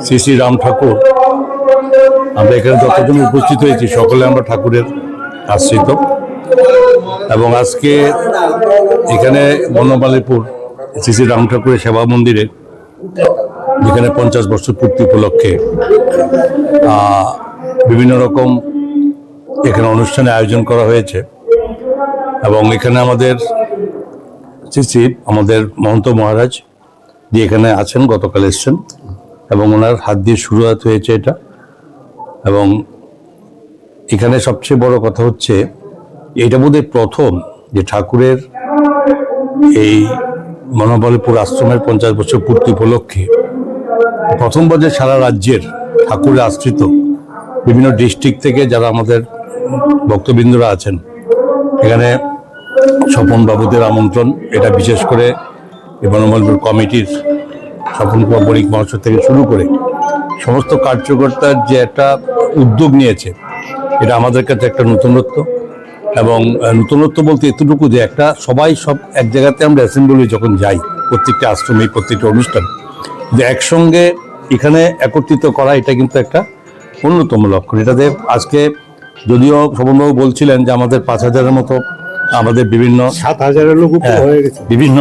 শ্রী শ্রী রাম ঠাকুর, আমরা এখানে যতজন উপস্থিত হয়েছি সকলে আমরা ঠাকুরের আশ্রিত। এবং আজকে এখানে বনমালীপুর শ্রী শ্রী রাম ঠাকুরের সেবা মন্দিরে যেখানে 50 বছর পূর্তি উপলক্ষে বিভিন্ন রকম এখানে অনুষ্ঠানে আয়োজন করা হয়েছে। এবং এখানে আমাদের আমাদের মহন্ত মহারাজ যে এখানে আছেন, গতকাল এসছেন এবং ওনার হাত দিয়ে শুরুয়াত হয়েছে এটা। এবং এখানে সবচেয়ে বড় কথা হচ্ছে এটা বোধহয় প্রথম যে ঠাকুরের এই বনমালীপুর আশ্রমের 50 বছর পূর্তি উপলক্ষে প্রথমবার যে সারা রাজ্যের ঠাকুরের আশ্রিত বিভিন্ন ডিস্ট্রিক্ট থেকে যারা আমাদের ভক্তবৃন্দরা আছেন, এখানে স্বপন বাবুদের আমন্ত্রণ, এটা বিশেষ করে এই বনমালীপুর কমিটির স্বপন বণিক মহাশয় থেকে শুরু করে সমস্ত কার্যকর্তার যে একটা উদ্যোগ নিয়েছে, এটা আমাদের কাছে একটা নতুনত্ব। এবং নতুনত্ব বলতে এতটুকু যে একটা সবাই সব এক জায়গাতে আমরা অ্যাসেম্বলি যখন যাই, প্রত্যেকটা আশ্রমে প্রত্যেকটা অনুষ্ঠান যে একসঙ্গে এখানে একত্রিত করা, এটা কিন্তু একটা অন্যতম লক্ষণ। এটাতে আজকে যদিও শোভনবাবু বলছিলেন যে আমাদের 5000-এর মতো আমাদের বিভিন্ন 7000-এর লোক হয়ে গেছে, বিভিন্ন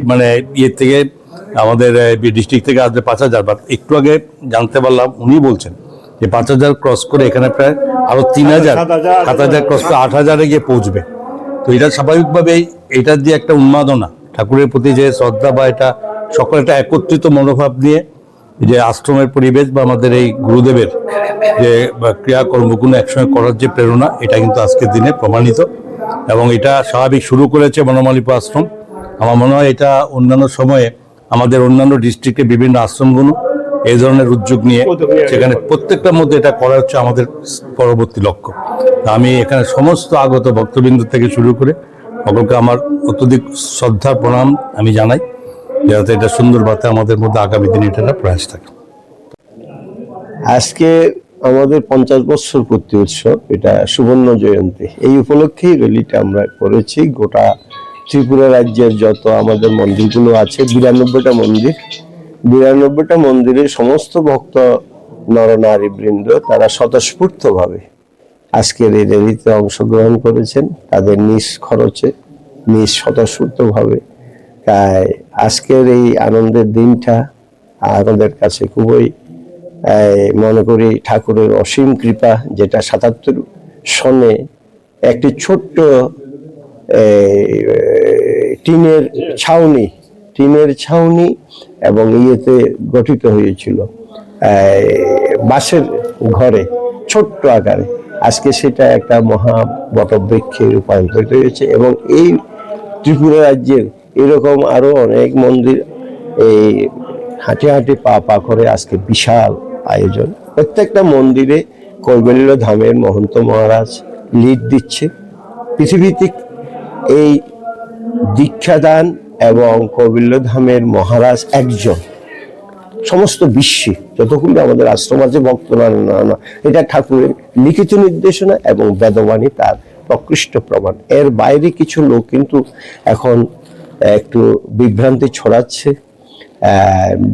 মানে ইয়ে থেকে আমাদের ডিস্ট্রিক্ট থেকে আসবে 5000। বাট একটু আগে জানতে পারলাম উনি বলছেন যে 5000 ক্রস করে এখানে প্রায় আরো 3000 7000 ক্রস করে 8000-এ গিয়ে পৌঁছবে। তো এটা স্বাভাবিকভাবেই এটার যে একটা উন্মাদনা ঠাকুরের প্রতি যে শ্রদ্ধা বা এটা সকল একটা একত্রিত মনোভাব নিয়ে যে আশ্রমের পরিবেশ বা আমাদের এই গুরুদেবের যে ক্রিয়াকর্মগুলো একসঙ্গে করার যে প্রেরণা, এটা কিন্তু আজকের দিনে প্রমাণিত। এবং এটা স্বাভাবিক শুরু করেছে বনমালীপুর আশ্রম। আমার মনে হয় এটা অন্যান্য সময়ে আমাদের অন্যান্য ডিস্ট্রিক্টে বিভিন্ন আশ্রমগুলো এই ধরনের উদ্যোগ নিয়ে সেখানে প্রত্যেকটার মধ্যে এটা করা হচ্ছে আমাদের পরবর্তী লক্ষ্য। আমি এখানে সমস্ত আগত ভক্তবৃন্দ থেকে শুরু করে সকলকে আমার অত্যধিক শ্রদ্ধা প্রণাম আমি জানাই, যাতে এটা সুন্দর বাতে আমাদের মধ্যে আগামী দিনে এটা প্রয়াস থাকে। আজকে আমাদের 50 বছর পূর্তি উৎসব, এটা সুবর্ণ জয়ন্তী। এই উপলক্ষেই র্যালিটা আমরা করেছি। গোটা ত্রিপুরা রাজ্যের যত আমাদের মন্দিরগুলো আছে, 92টা মন্দির, 92টা মন্দিরের সমস্ত ভক্ত নরনারী বৃন্দ তারা স্বতঃস্ফূর্তভাবে আজকের এই র্যালিতে অংশগ্রহণ করেছেন, তাদের নিজ খরচে, নিজ স্বতঃস্ফূর্তভাবে। তাই আজকের এই আনন্দের দিনটা আমাদের কাছে খুবই মনে করি ঠাকুরের অসীম কৃপা, যেটা 77 সনে একটি ছোট্ট টিনের ছাউনি এবং ইয়েতে গঠিত হয়েছিল, বাঁশের ঘরে ছোট্ট আকারে। আজকে সেটা একটা মহা বটবৃক্ষে রূপান্তরিত হয়েছে। এবং এই ত্রিপুরা রাজ্যের এরকম আরো অনেক মন্দির এই হাঁটে হাঁটে পা করে আজকে বিশাল আয়োজন। প্রত্যেকটা মন্দিরে কৈবল্য ধামের মহন্ত মহারাজ লিড দিচ্ছে। পৃথিবীতে এই দীক্ষাদান এবং কৈবল্য ধামের মহারাজ একজন, সমস্ত বিশ্বে যতগুলো আমাদের আশ্রম আছে ভক্তরা না, এটা ঠাকুরের লিখিত নির্দেশনা এবং বেদবাণী তার প্রকৃষ্ট প্রমাণ। এর বাইরে কিছু লোক কিন্তু এখন একটু বিভ্রান্তি ছড়াচ্ছে,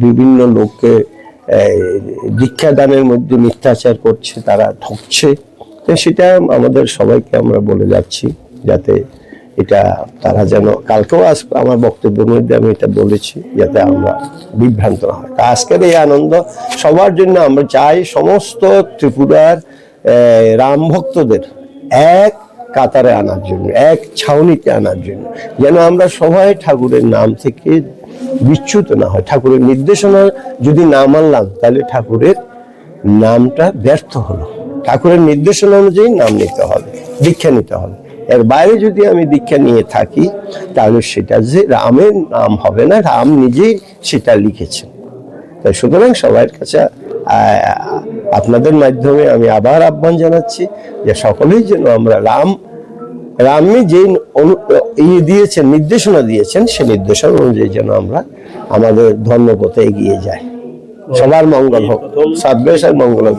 বিভিন্ন লোককে দীক্ষাদানের মধ্যে মিথ্যাচার করছে, তারা ঠকছে। সেটা আমাদের সবাইকে আমরা বলে যাচ্ছি যাতে এটা তারা যেন, কালকেও আমার বক্তব্যের মধ্যে আমি এটা বলেছি, যাতে আমরা বিভ্রান্ত না হয়। তা আজকের এই আনন্দ সবার জন্য আমরা চাই, সমস্ত ত্রিপুরার রাম ভক্তদের এক কাতারে আনার জন্য, এক ছাউনিতে আনার জন্য, যেন আমরা সবাই ঠাকুরের নাম থেকে বিচ্যুত না হয়। ঠাকুরের নির্দেশনা যদি না মানলাম তাহলে ঠাকুরের নামটা ব্যর্থ হলো। ঠাকুরের নির্দেশনা অনুযায়ী নাম নিতে হবে, দীক্ষা নিতে হবে। এর বাইরে যদি আমি দীক্ষা নিয়ে থাকি তাহলে সেটা যে রামের নাম হবে না, রাম নিজেই সেটা লিখেছেন। তাই সুতরাং সবার কাছে আপনাদের মাধ্যমে আমি আবার আহ্বান জানাচ্ছি যে সকলেই যেন আমরা রামে যে দিয়েছেন, নির্দেশনা দিয়েছেন, সে নির্দেশনা অনুযায়ী যেন আমরা আমাদের ধর্মপথে এগিয়ে যাই। সবার মঙ্গল হোক, সর্বেশের মঙ্গল হোক।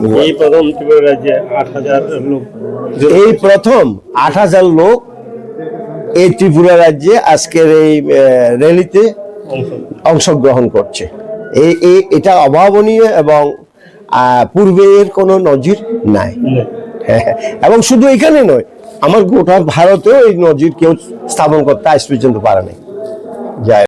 এই প্রথম 8000 লোক এই ত্রিপুরা রাজ্যে আজকের এই র্যালিতে অংশগ্রহণ করছে। এটা অভাবনীয় এবং পূর্বের কোনো নজির নাই। হ্যাঁ, এবং শুধু এখানে নয়, আমার গোটা ভারতেও এই নজির কেউ স্থাপন করতে আজ পর্যন্ত পারে নাই। যায়